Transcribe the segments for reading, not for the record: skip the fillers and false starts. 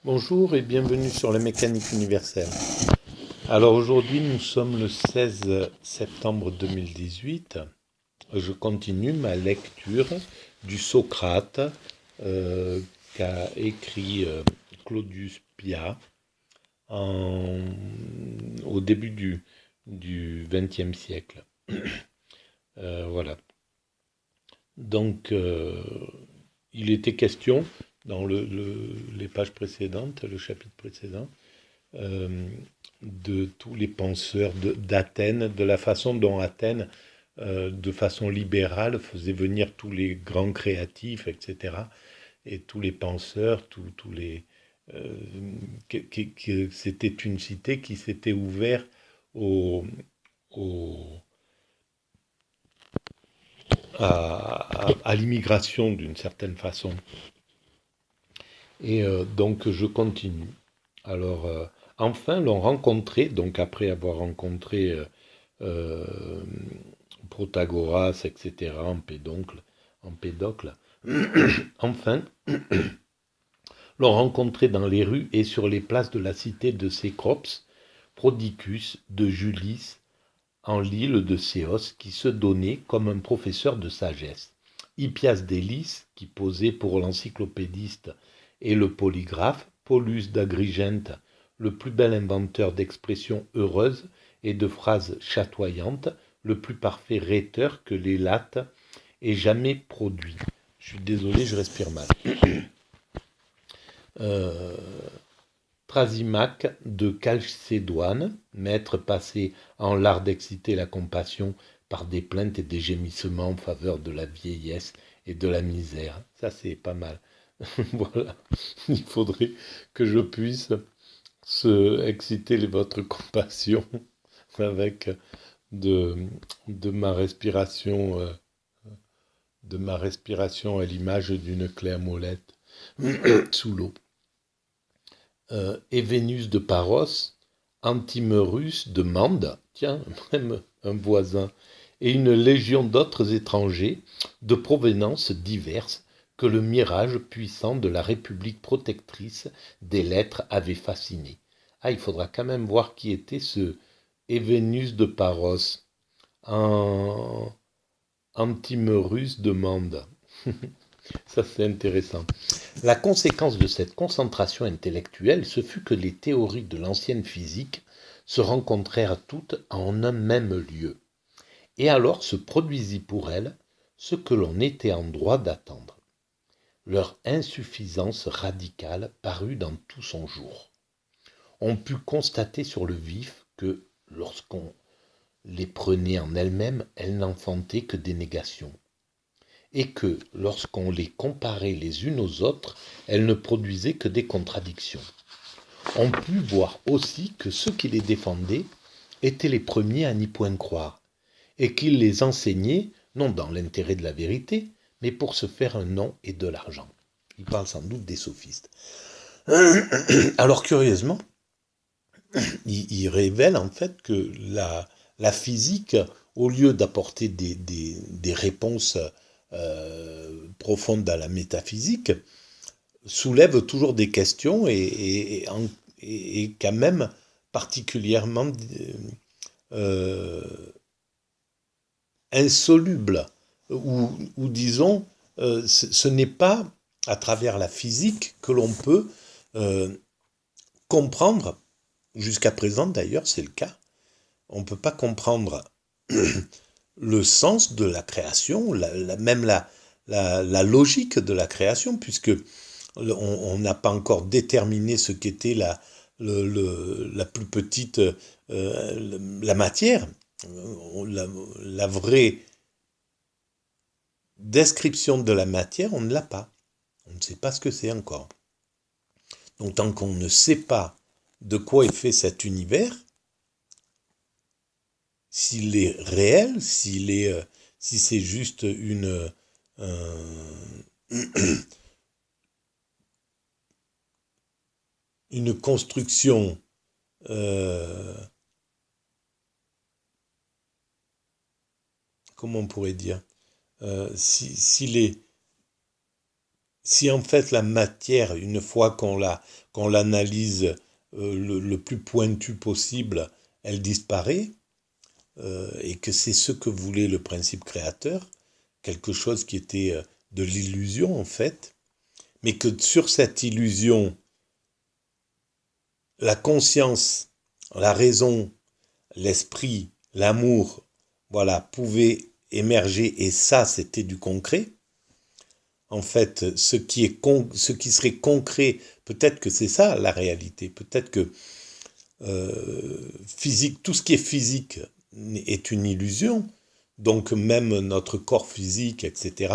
Bonjour et bienvenue sur la mécanique universelle. Alors aujourd'hui nous sommes le 16 septembre 2018. Je continue ma lecture du Socrate euh, qu'a écrit Claudius Pia en- au début du XXe siècle. Voilà. Donc il était question dans les pages précédentes, le chapitre précédent, euh, de tous les penseurs d'Athènes, de la façon dont Athènes, de façon libérale, faisait venir tous les grands créatifs, etc. Et tous les penseurs, tous les... euh, que c'était une cité qui s'était ouverte au, au- à l'immigration d'une certaine façon. Et donc je continue. Alors, enfin l'ont rencontré, donc après avoir rencontré euh, Protagoras, etc., Empédocle, enfin, l'ont rencontré dans les rues et sur les places de la cité de Cécrops, Prodicus, de Julis, en l'île de Céos, qui se donnait comme un professeur de sagesse. Hippias d'Élis, qui posait pour l'encyclopédiste et le polygraphe, Paulus d'Agrigente, le plus bel inventeur d'expressions heureuses et de phrases chatoyantes, le plus parfait rhéteur que les lattes aient jamais produit. Je suis désolé, je respire mal. Euh, Thrasymach de Chalcédoine, maître passé en l'art d'exciter la compassion par des plaintes et des gémissements en faveur de la vieillesse et de la misère. Ça, c'est pas mal. Voilà. Il faudrait que je puisse exciter votre compassion avec de, de ma respiration, à l'image d'une claire molette sous l'eau. Événus de Paros, Antimerus de Mende, tiens, même un voisin, et une légion d'autres étrangers de provenances diverses que le mirage puissant de la République protectrice des lettres avait fasciné. Ah, il faudra quand même voir qui était ce Événus de Paros, en Antimerus de Mende. Ça, c'est intéressant. La conséquence de cette concentration intellectuelle, ce fut que les théories de l'ancienne physique se rencontrèrent toutes en un même lieu. Et alors se produisit pour elles ce que l'on était en droit d'attendre. Leur insuffisance radicale parut dans tout son jour. On put constater sur le vif que, lorsqu'on les prenait en elles-mêmes, elles n'enfantaient que des négations, et que, lorsqu'on les comparait les unes aux autres, elles ne produisaient que des contradictions. On put voir aussi que ceux qui les défendaient étaient les premiers à n'y point croire, et qu'ils les enseignaient non dans l'intérêt de la vérité, mais pour se faire un nom et de l'argent. Il parle sans doute des sophistes. Alors curieusement, il révèle en fait que la physique, au lieu d'apporter des réponses profondes à la métaphysique, soulève toujours des questions et quand même particulièrement euh, insolubles, ou disons, ce n'est pas à travers la physique que l'on peut euh, comprendre, jusqu'à présent d'ailleurs c'est le cas, on ne peut pas comprendre le sens de la création, même la logique de la création, puisque on n'a pas encore déterminé ce qu'était la plus petite, la matière. La vraie description de la matière, on ne l'a pas. On ne sait pas ce que c'est encore. Donc tant qu'on ne sait pas de quoi est fait cet univers, s'il est réel, si c'est juste une construction, euh, comment on pourrait dire, s'il est si en fait la matière, une fois qu'on l'analyse le plus pointu possible, elle disparaît, et que c'est ce que voulait le principe créateur, quelque chose qui était de l'illusion en fait, mais que sur cette illusion, la conscience, la raison, l'esprit, l'amour, voilà, pouvaient émerger, et ça c'était du concret. En fait, ce qui serait concret, peut-être que c'est ça la réalité, peut-être que physique, tout ce qui est physique est une illusion, donc même notre corps physique, etc.,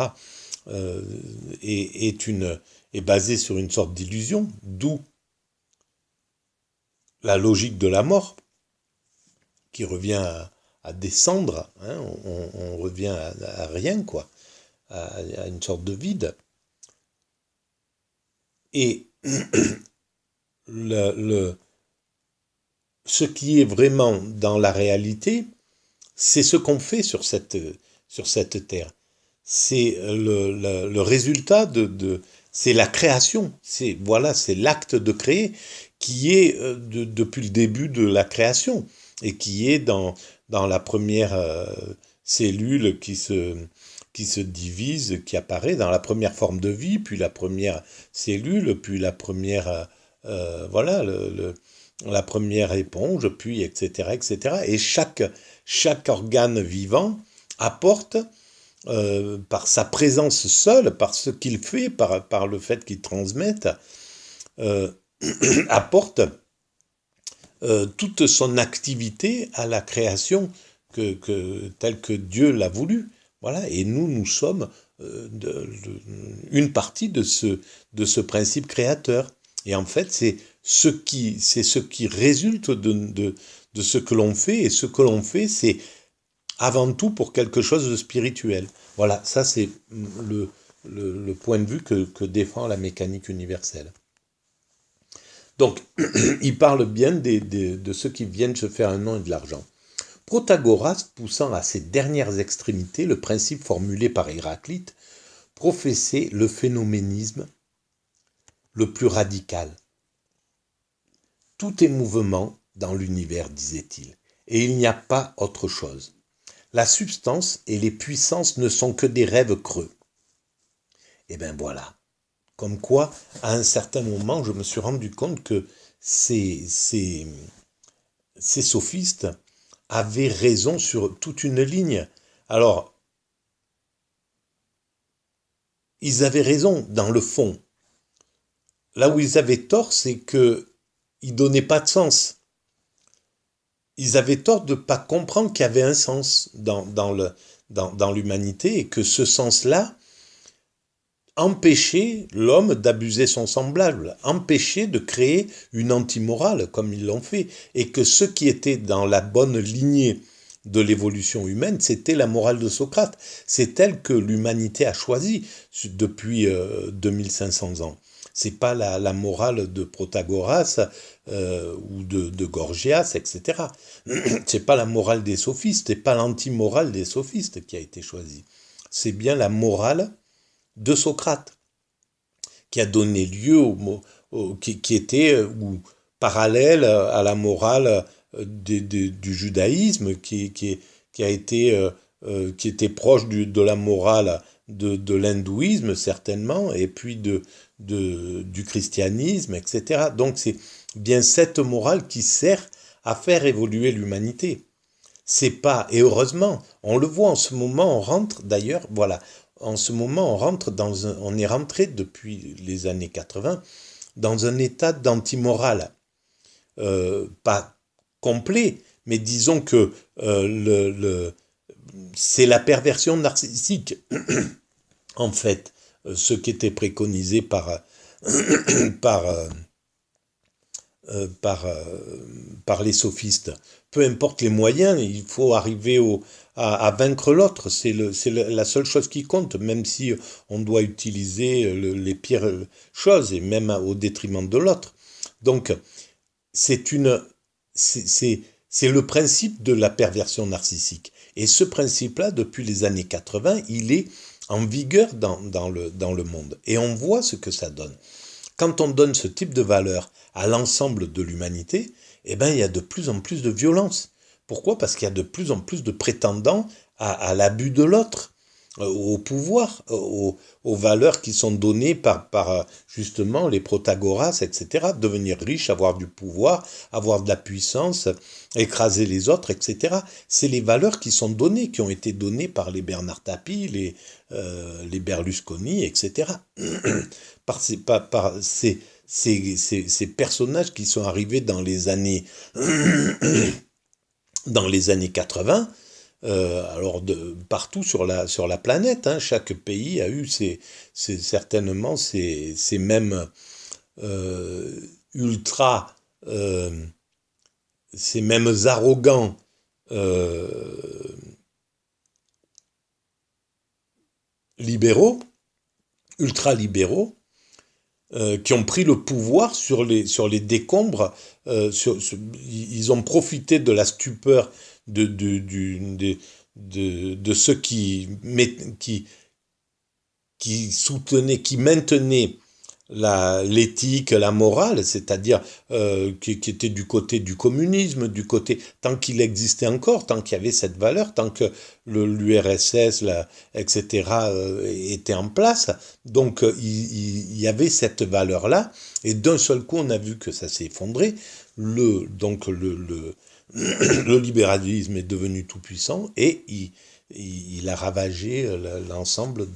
euh, est basé sur une sorte d'illusion, d'où la logique de la mort, qui revient à descendre, hein, on revient à rien, quoi, à une sorte de vide. Et le, le, ce qui est vraiment dans la réalité, c'est ce qu'on fait sur cette terre. C'est le résultat c'est la création. C'est voilà, c'est l'acte de créer qui est depuis le début de la création et qui est dans la première cellule qui se divise, qui apparaît dans la première forme de vie, puis la première cellule, puis la première voilà la première éponge, puis etc. etc. Et chaque organe vivant apporte par sa présence seule, par ce qu'il fait, par le fait qu'il transmette, euh, apporte toute son activité à la création telle que Dieu l'a voulu. Voilà, et nous sommes une partie de ce principe créateur. Et en fait, c'est ce qui résulte de ce que l'on fait, et ce que l'on fait, c'est avant tout pour quelque chose de spirituel. Voilà, ça c'est le point de vue que défend la mécanique universelle. Donc, il parle bien de ceux qui viennent se faire un nom et de l'argent. Protagoras, poussant à ses dernières extrémités le principe formulé par Héraclite, professait le phénoménisme le plus radical. Tout est mouvement dans l'univers, disait-il, et il n'y a pas autre chose. La substance et les puissances ne sont que des rêves creux. Et bien voilà. Comme quoi, à un certain moment, je me suis rendu compte que ces sophistes avaient raison sur toute une ligne. Alors, ils avaient raison dans le fond. Là où ils avaient tort, c'est qu'ils ne donnaient pas de sens. Ils avaient tort de ne pas comprendre qu'il y avait un sens dans l'humanité, et que ce sens-là empêchait l'homme d'abuser son semblable, empêchait de créer une antimorale comme ils l'ont fait, et que ce qui était dans la bonne lignée de l'évolution humaine, c'était la morale de Socrate. C'est elle que l'humanité a choisie depuis 2500 ans. C'est pas la morale de Protagoras ou de Gorgias, etc. C'est pas la morale des sophistes, c'est pas l'antimorale des sophistes qui a été choisie. C'est bien la morale de Socrate, qui a donné lieu qui était ou parallèle à la morale du judaïsme, qui a été qui était proche de la morale de l'hindouisme certainement, et puis du christianisme, etc. Donc c'est bien cette morale qui sert à faire évoluer l'humanité. C'est pas, et heureusement, on le voit en ce moment, on rentre d'ailleurs, voilà, en ce moment on rentre on est rentré depuis les années 80 dans un état d'antimorale. Pas complet, mais disons que c'est la perversion narcissique, en fait, ce qui était préconisé par, par, par les sophistes. Peu importe les moyens, il faut arriver à vaincre l'autre. C'est la seule chose qui compte, même si on doit utiliser les pires choses, et même au détriment de l'autre. Donc, c'est une, c'est le principe de la perversion narcissique. Et ce principe-là, depuis les années 80, il est en vigueur dans le monde. Et on voit ce que ça donne. Quand on donne ce type de valeur à l'ensemble de l'humanité, eh ben, il y a de plus en plus de violence. Pourquoi ? Parce qu'il y a de plus en plus de prétendants à l'abus de l'autre, au pouvoir, aux valeurs qui sont données par justement les Protagoras, etc. Devenir riche, avoir du pouvoir, avoir de la puissance, écraser les autres, etc. C'est les valeurs qui sont données, qui ont été données par les Bernard Tapie, les Berlusconi, etc. Ces personnages qui sont arrivés dans les années 80, alors partout sur la planète, hein, chaque pays a eu certainement ces mêmes ultra, ces mêmes arrogants libéraux, ultra-libéraux, qui ont pris le pouvoir sur les décombres. Ils ont profité de la stupeur de ceux qui soutenaient, qui maintenaient l'éthique, la morale, c'est-à-dire qui était du côté du communisme, tant qu'il existait encore, tant qu'il y avait cette valeur, tant que l'URSS, etc. Était en place. Donc il y avait cette valeur-là, et d'un seul coup on a vu que ça s'est effondré. Le libéralisme est devenu tout puissant et il a ravagé l'ensemble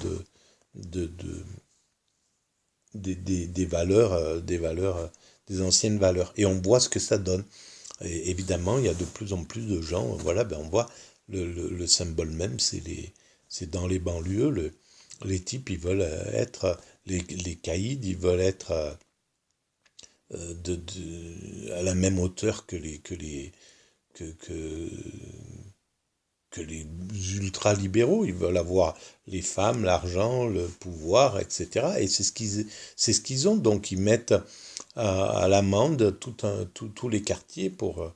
des valeurs, des anciennes valeurs. Et on voit ce que ça donne. Et évidemment, il y a de plus en plus de gens, voilà, on voit le symbole même, c'est dans les banlieues, les types, ils veulent être, les caïds, ils veulent être à la même hauteur que les ultra-libéraux. Ils veulent avoir les femmes, l'argent, le pouvoir, etc. Et c'est ce qu'ils ont. Donc ils mettent à l'amende tous les quartiers pour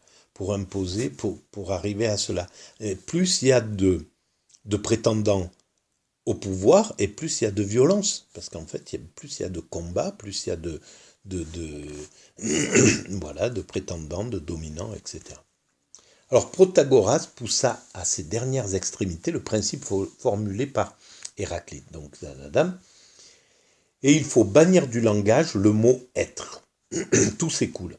imposer, pour arriver à cela. Et plus il y a de prétendants au pouvoir, et plus il y a de violence. Parce qu'en fait, plus il y a de combats, plus il y a voilà, de prétendants, de dominants, etc. Alors Protagoras poussa à ses dernières extrémités le principe formulé par Héraclite. Donc, et il faut bannir du langage le mot être. Tout s'écoule.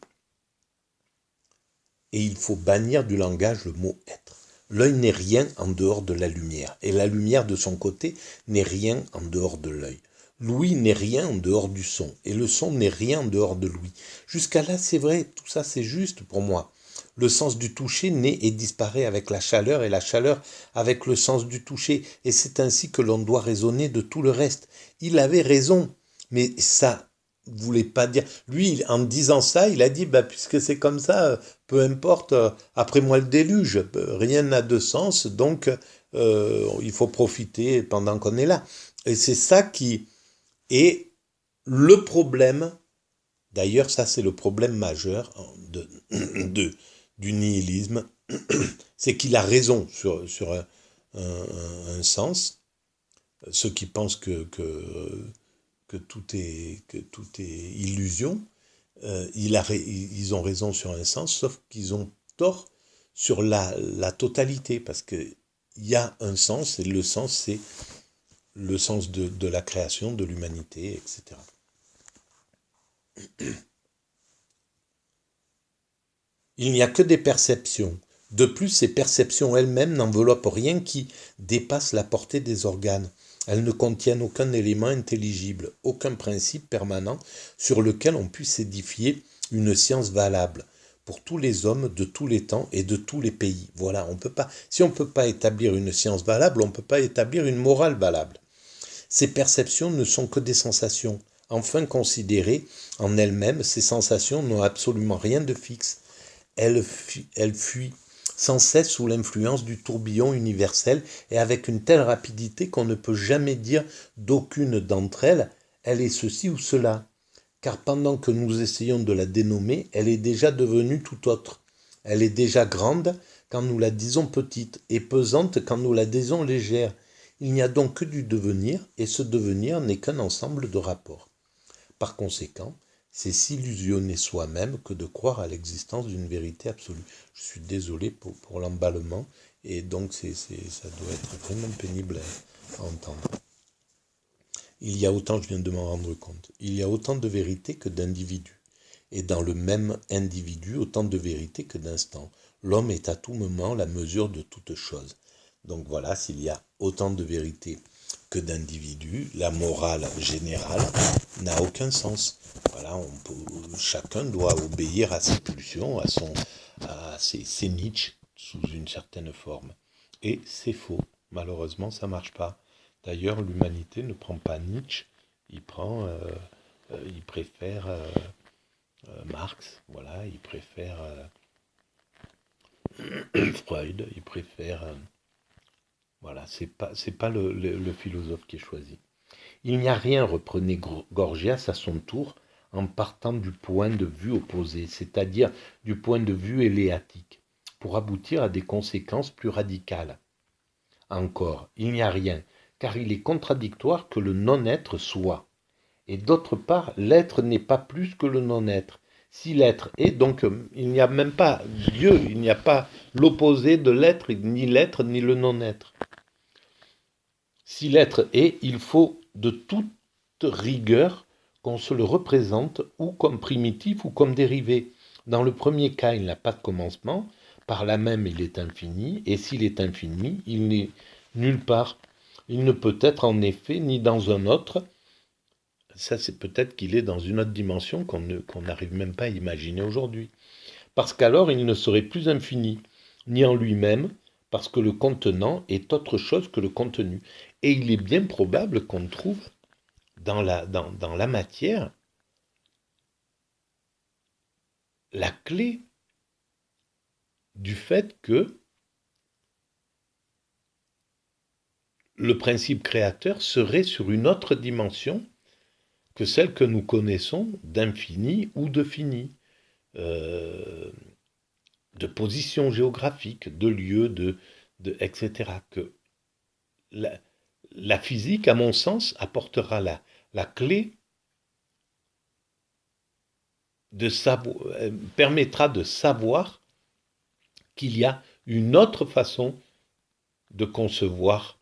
Et il faut bannir du langage le mot être. L'œil n'est rien en dehors de la lumière. Et la lumière de son côté n'est rien en dehors de l'œil. L'ouïe n'est rien en dehors du son. Et le son n'est rien en dehors de l'ouïe. Jusqu'à là, c'est vrai, tout ça c'est juste pour moi. Le sens du toucher naît et disparaît avec la chaleur et la chaleur avec le sens du toucher. Et c'est ainsi que l'on doit raisonner de tout le reste. Il avait raison, mais ça ne voulait pas dire... Lui, en disant ça, il a dit, puisque c'est comme ça, peu importe, après moi le déluge, rien n'a de sens, donc il faut profiter pendant qu'on est là. Et c'est ça qui est le problème. D'ailleurs, ça c'est le problème majeur du nihilisme, c'est qu'il a raison sur un sens. Ceux qui pensent que tout est illusion, ils ont raison sur un sens, sauf qu'ils ont tort sur la totalité, parce qu'il y a un sens, et le sens, c'est le sens de la création, de l'humanité, etc. Il n'y a que des perceptions. De plus, ces perceptions elles-mêmes n'enveloppent rien qui dépasse la portée des organes. Elles ne contiennent aucun élément intelligible, aucun principe permanent sur lequel on puisse édifier une science valable pour tous les hommes de tous les temps et de tous les pays. Voilà, si on ne peut pas établir une science valable, on ne peut pas établir une morale valable. Ces perceptions ne sont que des sensations. Enfin considérées en elles-mêmes, ces sensations n'ont absolument rien de fixe. Elle fuit sans cesse sous l'influence du tourbillon universel et avec une telle rapidité qu'on ne peut jamais dire d'aucune d'entre elles, elle est ceci ou cela. Car pendant que nous essayons de la dénommer, elle est déjà devenue tout autre. Elle est déjà grande quand nous la disons petite et pesante quand nous la disons légère. Il n'y a donc que du devenir, et ce devenir n'est qu'un ensemble de rapports. Par conséquent, c'est s'illusionner soi-même que de croire à l'existence d'une vérité absolue. Je suis désolé pour l'emballement, et donc ça doit être vraiment pénible à entendre. Il y a autant, je viens de m'en rendre compte, il y a autant de vérités que d'individus. Et dans le même individu, autant de vérités que d'instants. L'homme est à tout moment la mesure de toute chose. Donc voilà, s'il y a autant de vérités que d'individus, la morale générale n'a aucun sens. Voilà, chacun doit obéir à ses pulsions, à ses niches, sous une certaine forme. Et c'est faux. Malheureusement, ça ne marche pas. D'ailleurs, l'humanité ne prend pas Nietzsche, il préfère Marx, voilà, il préfère Freud, il préfère, voilà, c'est pas le philosophe qui est choisi. Il n'y a rien, reprenait Gorgias à son tour, en partant du point de vue opposé, c'est-à-dire du point de vue éléatique, pour aboutir à des conséquences plus radicales. Encore, il n'y a rien, car il est contradictoire que le non-être soit. Et d'autre part, l'être n'est pas plus que le non-être. Si l'être est, donc il n'y a même pas Dieu, il n'y a pas l'opposé de l'être, ni le non-être. Si l'être est, il faut de toute rigueur qu'on se le représente ou comme primitif ou comme dérivé. Dans le premier cas, il n'a pas de commencement, par là même il est infini, et s'il est infini, il n'est nulle part. Il ne peut être en effet ni dans un autre. Ça, c'est peut-être qu'il est dans une autre dimension qu'on n'arrive même pas à imaginer aujourd'hui. Parce qu'alors, il ne serait plus infini, ni en lui-même, parce que le contenant est autre chose que le contenu. Et il est bien probable qu'on trouve dans la matière la clé du fait que le principe créateur serait sur une autre dimension que celle que nous connaissons d'infini ou de fini, de position géographique, de lieu, etc. Que la physique, à mon sens, apportera la clé de savoir, permettra de savoir qu'il y a une autre façon de concevoir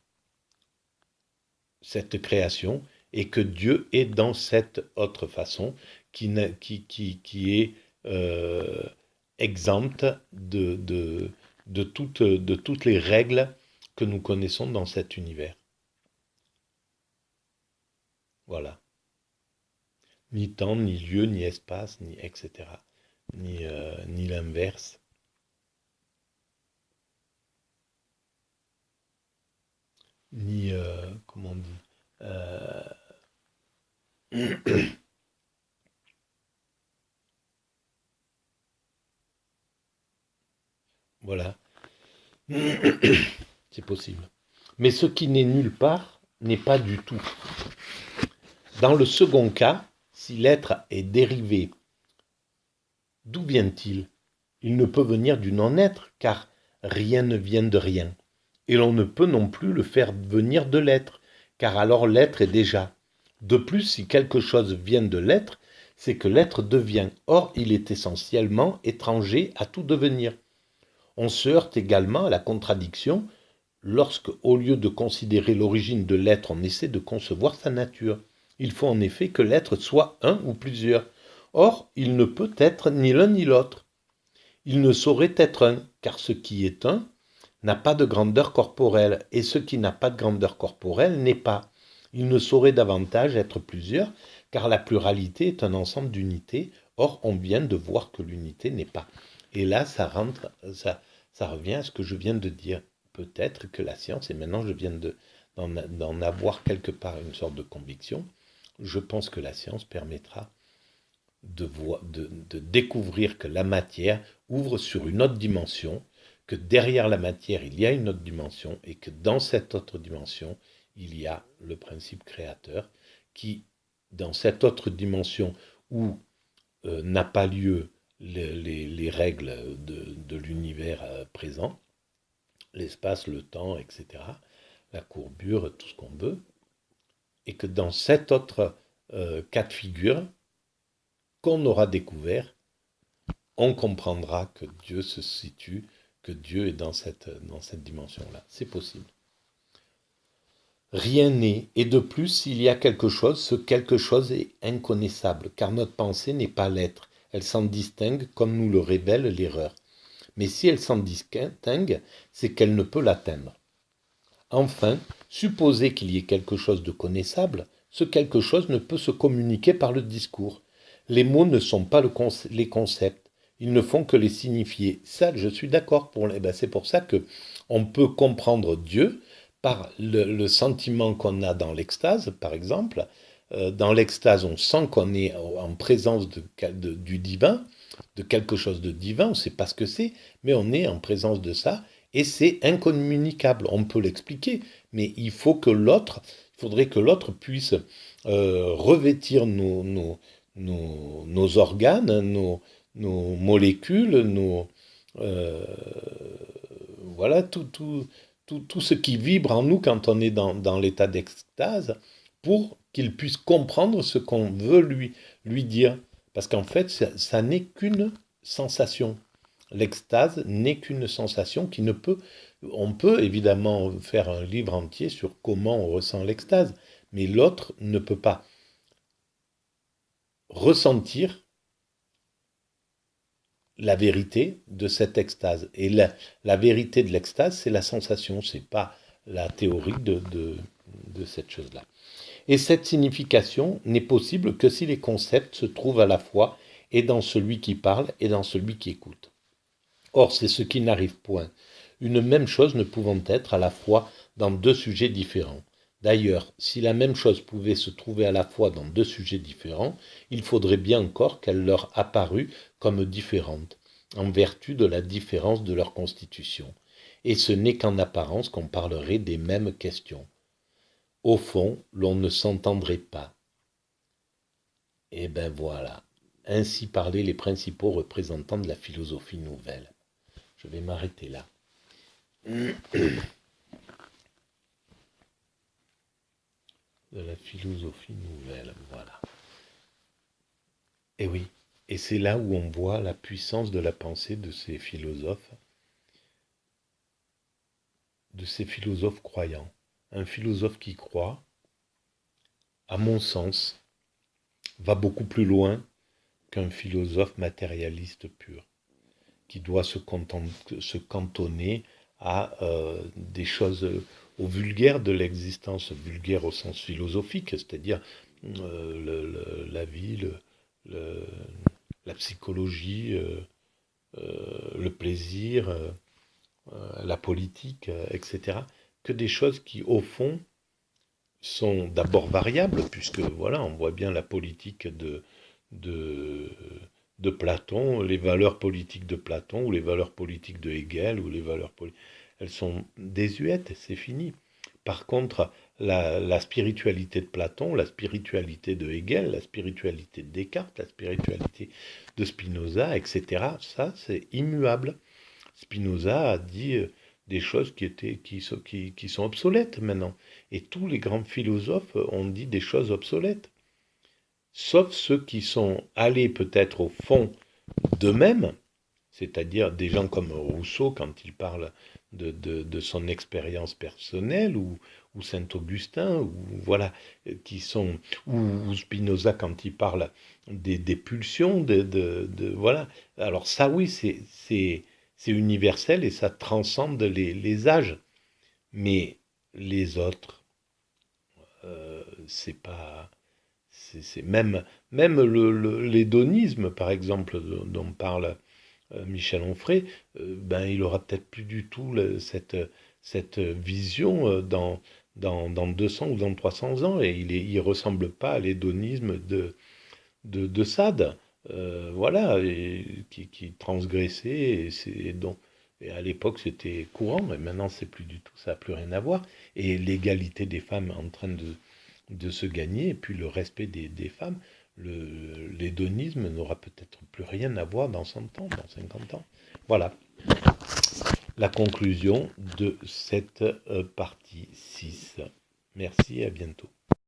cette création et que Dieu est dans cette autre façon qui est exempte de toutes les règles que nous connaissons dans cet univers. Voilà. Ni temps, ni lieu, ni espace, ni etc. Ni l'inverse. Ni, comment on dit, voilà, c'est possible. Mais ce qui n'est nulle part n'est pas du tout. Dans le second cas, si l'être est dérivé, d'où vient-il? Il ne peut venir du non-être, car rien ne vient de rien. Et l'on ne peut non plus le faire venir de l'être, car alors l'être est déjà. De plus, si quelque chose vient de l'être, c'est que l'être devient. Or, il est essentiellement étranger à tout devenir. On se heurte également à la contradiction lorsque, au lieu de considérer l'origine de l'être, on essaie de concevoir sa nature. Il faut en effet que l'être soit un ou plusieurs. Or, il ne peut être ni l'un ni l'autre. Il ne saurait être un, car ce qui est un n'a pas de grandeur corporelle, et ce qui n'a pas de grandeur corporelle n'est pas. Il ne saurait davantage être plusieurs, car la pluralité est un ensemble d'unités. Or, on vient de voir que l'unité n'est pas. Et là, ça revient à ce que je viens de dire. Peut-être que la science, et maintenant je viens d'en avoir quelque part une sorte de conviction, je pense que la science permettra de découvrir que la matière ouvre sur une autre dimension, que derrière la matière, il y a une autre dimension, et que dans cette autre dimension, il y a le principe créateur, qui, dans cette autre dimension où n'a pas lieu les règles de l'univers présent, l'espace, le temps, etc., la courbure, tout ce qu'on veut, et que dans cet autre cas de figure qu'on aura découvert, on comprendra que Dieu se situe, que Dieu est dans cette dimension-là. C'est possible. Rien n'est, et de plus, s'il y a quelque chose, ce quelque chose est inconnaissable, car notre pensée n'est pas l'être, elle s'en distingue comme nous le révèle l'erreur. Mais si elle s'en distingue, c'est qu'elle ne peut l'atteindre. Enfin, supposer qu'il y ait quelque chose de connaissable, ce quelque chose ne peut se communiquer par le discours. Les mots ne sont pas les concepts, ils ne font que les signifier. Ça, je suis d'accord c'est pour ça que on peut comprendre Dieu par le sentiment qu'on a dans l'extase, par exemple. Dans l'extase, on sent qu'on est en présence du divin, de quelque chose de divin, on ne sait pas ce que c'est, mais on est en présence de ça, et c'est incommunicable. On peut l'expliquer, mais il faudrait que l'autre puisse revêtir nos organes, nos molécules, euh, voilà, tout ce qui vibre en nous quand on est dans l'état d'extase, pour qu'il puisse comprendre ce qu'on veut lui dire. Parce qu'en fait, ça n'est qu'une sensation. L'extase n'est qu'une sensation qui ne peut... On peut évidemment faire un livre entier sur comment on ressent l'extase, mais l'autre ne peut pas ressentir la vérité de cette extase. Et la vérité de l'extase, c'est la sensation, c'est pas la théorie de cette chose-là. Et cette signification n'est possible que si les concepts se trouvent à la fois et dans celui qui parle et dans celui qui écoute. Or, c'est ce qui n'arrive point, une même chose ne pouvant être à la fois dans deux sujets différents. D'ailleurs, si la même chose pouvait se trouver à la fois dans deux sujets différents, il faudrait bien encore qu'elle leur apparût comme différente, en vertu de la différence de leur constitution. Et ce n'est qu'en apparence qu'on parlerait des mêmes questions. Au fond, l'on ne s'entendrait pas. Et ben voilà, ainsi parlaient les principaux représentants de la philosophie nouvelle. Je vais m'arrêter là. De la philosophie nouvelle, voilà. Et oui, et c'est là où on voit la puissance de la pensée de ces philosophes croyants. Un philosophe qui croit, à mon sens, va beaucoup plus loin qu'un philosophe matérialiste pur, qui doit se cantonner à des choses, au vulgaire de l'existence, vulgaire au sens philosophique, c'est-à-dire la vie, la psychologie, le plaisir, la politique, etc., que des choses qui, au fond, sont d'abord variables, puisque voilà, on voit bien la politique de, de Platon, les valeurs politiques de Platon, ou les valeurs politiques de Hegel, ou les valeurs elles sont désuètes, c'est fini. Par contre, la spiritualité de Platon, la spiritualité de Hegel, la spiritualité de Descartes, la spiritualité de Spinoza, etc., ça, c'est immuable. Spinoza a dit des choses qui sont obsolètes maintenant. Et tous les grands philosophes ont dit des choses obsolètes. Sauf ceux qui sont allés peut-être au fond d'eux-mêmes, c'est-à-dire des gens comme Rousseau quand il parle de son expérience personnelle, ou Saint-Augustin, ou voilà, ou Spinoza quand il parle des pulsions, voilà. Alors ça, oui, c'est universel et ça transcende les âges. Mais les autres, c'est pas... C'est même l'hédonisme, par exemple, dont parle Michel Onfray, ben, il aura peut-être plus du tout cette vision dans 200 ou dans 300 ans, et il ressemble pas à l'hédonisme de Sade, voilà, et qui transgressait, et à l'époque c'était courant, et maintenant c'est plus du tout, ça n'a plus rien à voir, et l'égalité des femmes est en train de se gagner, et puis le respect des femmes, l'hédonisme n'aura peut-être plus rien à voir dans 100 ans, dans 50 ans. Voilà. la conclusion de cette partie 6. Merci et à bientôt.